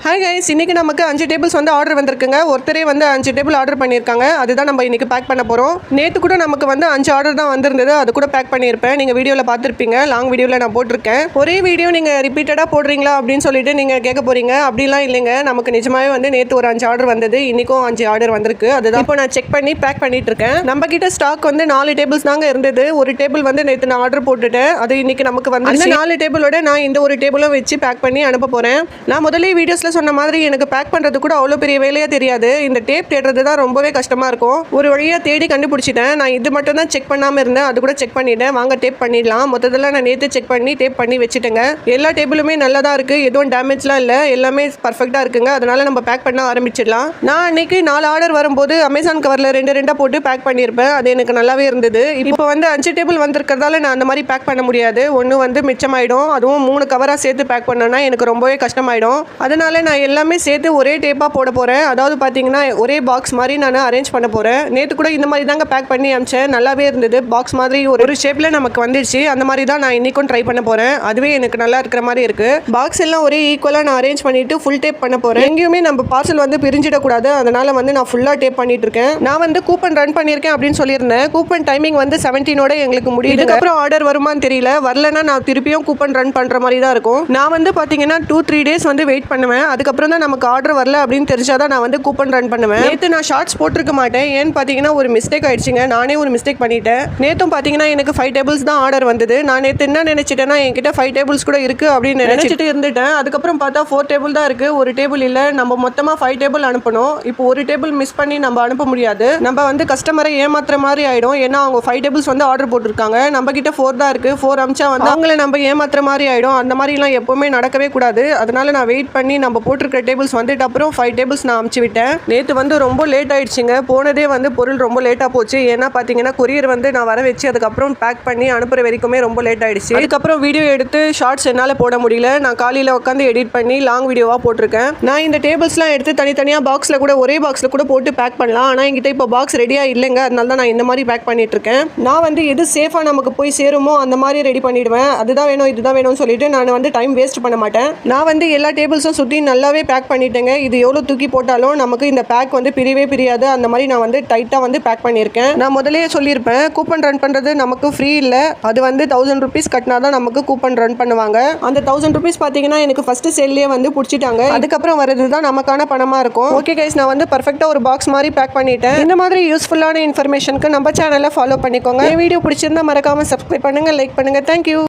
Hi guys, இன்றைக்கி நமக்கு 5 tables வந்து ஆர்டர் வந்திருக்குங்க. ஒருத்தரே வந்து 5 டேபிள் ஆர்டர் பண்ணியிருக்காங்க. அதுதான் நம்ம இன்றைக்கி பேக் பண்ண போகிறோம். நேற்று கூட நமக்கு வந்து 5 ஆர்டர் தான் வந்திருந்தது. அது கூட பேக் பண்ணியிருப்பேன். நீங்கள் வீடியோவில் பார்த்துருப்பீங்க. லாங் வீடியோவில் நான் போட்டிருக்கேன். ஒரே வீடியோ நீங்கள் ரிப்பீட்டடாக போடுறீங்களா அப்படின்னு சொல்லிட்டு நீங்கள் கேட்க போகிறீங்க. அப்படிலாம் இல்லைங்க. நமக்கு நிஜமாவே வந்து நேற்று ஒரு 5 ஆர்டர் வந்தது. இன்றைக்கும் 5 ஆர்டர் வந்திருக்கு. அதுதான் இப்போ நான் செக் பண்ணி பேக் பண்ணிட்டு இருக்கேன். நம்ம கிட்ட ஸ்டாக் வந்து 4 டேபிள்ஸ் தாங்க இருந்தது. ஒரு டேபிள் வந்து நேற்று நான் ஆர்டர் போட்டுட்டேன். அது இன்றைக்கி நமக்கு வந்து அந்த 4 டேபிளோட நான் இந்த ஒரு டேபிளும் வச்சு பேக் பண்ணி அனுப்ப போகிறேன். நான் முதலே வீடியோஸில் சொன்ன மாதிரி எனக்கு பேக் பண்ணுறது கூட அவ்வளோ பெரிய வேலையாக தெரியாது. இந்த டேப் தேடுறது தான் ரொம்பவே கஷ்டமாக இருக்கும். ஒரு வழியாக தேடி கண்டுபிடிச்சிட்டேன். நான் இது மட்டும் தான் செக் பண்ணாமல் இருந்தேன். அது கூட செக் பண்ணிட்டேன். வாங்க டேப் பண்ணிடலாம். மொத்தத்தில் நான் நேற்று செக் பண்ணி டேப் பண்ணி வச்சுட்டேங்க. எல்லா டேபிளுமே நல்லா தான் இருக்குது. எதுவும் டேமேஜ்லாம் இல்லை. எல்லாமே பர்ஃபெக்டாக இருக்குங்க. அதனால் நம்ம பேக் பண்ண ஆரம்பிச்சிடலாம். நான் அன்றைக்கி 4 ஆர்டர் வரும்போது அமேசான் கவரில் 2 போட்டு பேக் பண்ணியிருப்பேன். அது எனக்கு நல்லாவே இருந்தது. இப்போ வந்து 5 டேபிள் வந்திருக்கிறதால நான் அந்த மாதிரி பேக் பண்ண முடியாது. ஒன்று வந்து மிச்சமாயிடும். அதுவும் 3 கவராக சேர்த்து பேக் பண்ணோன்னா எனக்கு ரொம்பவே கஷ்டமாயிடும். அதனால் நான் எல்லாமே சேர்த்து ஒரே டேப்பாக போட போகிறேன். அதாவது பார்த்தீங்கன்னா ஒரே பாக்ஸ் மாதிரி நான் அரேஞ்ச் பண்ண போகிறேன். நேற்று கூட இந்த மாதிரி தாங்க பேக் பண்ணி அமிச்சேன். நல்லாவே இருந்தது. பாக்ஸ் மாதிரி ஒரு ஷேப்பில் நமக்கு வந்துடுச்சு. அந்த மாதிரி தான் நான் இன்றைக்கும் ட்ரை பண்ண போகிறேன். அதுவே எனக்கு நல்லா இருக்கிற மாதிரி இருக்குது. பாக்ஸ் எல்லாம் ஒரே ஈக்குவலாக நான் அரேஞ்ச் பண்ணிவிட்டு ஃபுல் டேப் பண்ண போகிறேன். எங்கேயுமே நம்ம பார்சல் வந்து பிரிஞ்சிடக்கூடாது. அதனால் வந்து நான் ஃபுல்லாக டேப் பண்ணிட்டு இருக்கேன். நான் வந்து கூப்பன் ரன் பண்ணியிருக்கேன் அப்படின்னு சொல்லியிருந்தேன். கூப்பன் டைமிங் வந்து 17ஓட எங்களுக்கு முடியுது. இதுக்கப்புறம் ஆர்டர் வருமானு தெரியல. வரலன்னா நான் திருப்பியும் கூப்பன் ரன் பண்ணுற மாதிரி தான் இருக்கும். நான் வந்து பார்த்தீங்கன்னா 2-3 டேஸ் வந்து வெயிட் பண்ணுவேன். அதுக்கப்புறம் தான் நமக்கு ஆர்டர் வரல அப்படின்னு தெரிஞ்சாதான் நான் வந்து கூப்பன் ரன் பண்ணுவேன். நேற்று நான் ஷார்ட்ஸ் போட்டிருக்க மாட்டேன். ஏன்னு பார்த்தீங்கன்னா ஒரு மிஸ்டேக் ஆயிடுச்சுங்க. நானே ஒரு மிஸ்டேக் பண்ணிட்டேன். நேற்றும் பார்த்தீங்கன்னா எனக்கு 5 டேபிள்ஸ் தான் ஆர்டர் வந்தது. நான் நேற்று என்ன நினைச்சிட்டேன்னா என்கிட்ட 5 டேபிள்ஸ் கூட இருக்கு அப்படின்னு நினைச்சிட்டு இருந்துட்டேன். அதுக்கப்புறம் பார்த்தா 4 டேபிள் தான் இருக்கு. ஒரு டேபிள் இல்லை. நம்ம மொத்தமாக 5 டேபிள் அனுப்பணும். இப்போ ஒரு டேபிள் மிஸ் பண்ணி நம்ம அனுப்ப முடியாது. நம்ம வந்து கஸ்டமரை ஏமாத்துற மாதிரி ஆயிடும். ஏன்னா அவங்க 5 டேபிள்ஸ் வந்து ஆர்டர் போட்டிருக்காங்க. நம்ம கிட்ட 4 தான் இருக்கு. 4 அமிச்சா வந்து அவங்கள நம்ம ஏமாத்துற மாதிரி ஆயிடும். அந்த மாதிரிலாம் எப்பவுமே நடக்கவே கூடாது. அதனால நான் வெயிட் பண்ணி நம்ம போட்டிருக்கிற டேபிள்ஸ் வந்துட்டு அப்புறம் 5 டேபிள்ஸ் நான் அமுச்சு விட்டேன். நேற்று வந்து ரொம்ப லேட் ஆயிடுச்சுங்க. போனதே வந்து பொருள் ரொம்ப லேட்டாக போச்சு. ஏன்னா பார்த்தீங்கன்னா கொரியர் வந்து நான் வர வச்சு அதுக்கப்புறம் பேக் பண்ணி அனுப்புகிற வரைக்குமே ரொம்ப லேட் ஆயிடுச்சு. அதுக்கப்புறம் வீடியோ எடுத்து ஷார்ட்ஸ் என்னால் போட முடியல. நான் காலையில் உட்காந்து எடிட் பண்ணி லாங் வீடியோவாக போட்டிருக்கேன். நான் இந்த டேபிள்ஸ்லாம் எடுத்து தனித்தனியாக பாக்ஸில் கூட ஒரே பாக்ஸில் கூட போட்டு பேக் பண்ணலாம். ஆனால் என்கிட்ட இப்போ பாக்ஸ் ரெடியாக இல்லைங்க. அதனால தான் நான் இந்த மாதிரி பேக் பண்ணிட்டு இருக்கேன். நான் வந்து எது சேஃபாக நமக்கு போய் சேருமோ அந்த மாதிரி ரெடி பண்ணிடுவேன். அதுதான் வேணும் இதுதான் வேணும்னு சொல்லிட்டு நான் வந்து டைம் வேஸ்ட் பண்ண மாட்டேன். நான் வந்து எல்லா டேபிள்ஸும் சுற்றி நல்லாவே பேக் பண்ணிட்டேங்க. இது எவ்வளோ தூக்கி போட்டாலும் நமக்கு இந்த பேக் வந்து பிரியவே பிரியாது. அந்த மாதிரி நான் வந்து டைட்டாக வந்து பேக் பண்ணியிருக்கேன். நான் முதலே சொல்லியிருப்பேன் கூப்பன் ரன் பண்ணுறது நமக்கு ஃப்ரீ இல்லை. அது வந்து 1000 rupees கட்டினா தான் நமக்கு கூப்பன் ரன் பண்ணுவாங்க. அந்த 1000 rupees பார்த்தீங்கன்னா எனக்கு ஃபர்ஸ்ட் சேல்லே வந்து பிடிச்சிட்டாங்க. அதுக்கப்புறம் வரது தான் நமக்கான பணமாக இருக்கும். ஓகே கைஸ், நான் வந்து பர்ஃபெக்டாக ஒரு பாக்ஸ் மாதிரி பேக் பண்ணிட்டேன். இந்த மாதிரி யூஸ்ஃபுல்லான இன்ஃபர்மேஷனுக்கு நம்ம சேனலை ஃபாலோ பண்ணிக்கோங்க. வீடியோ பிடிச்சிருந்தா மறக்காமல் சப்ஸ்கிரைப் பண்ணுங்கள், லைக் பண்ணுங்கள். தேங்க்யூ.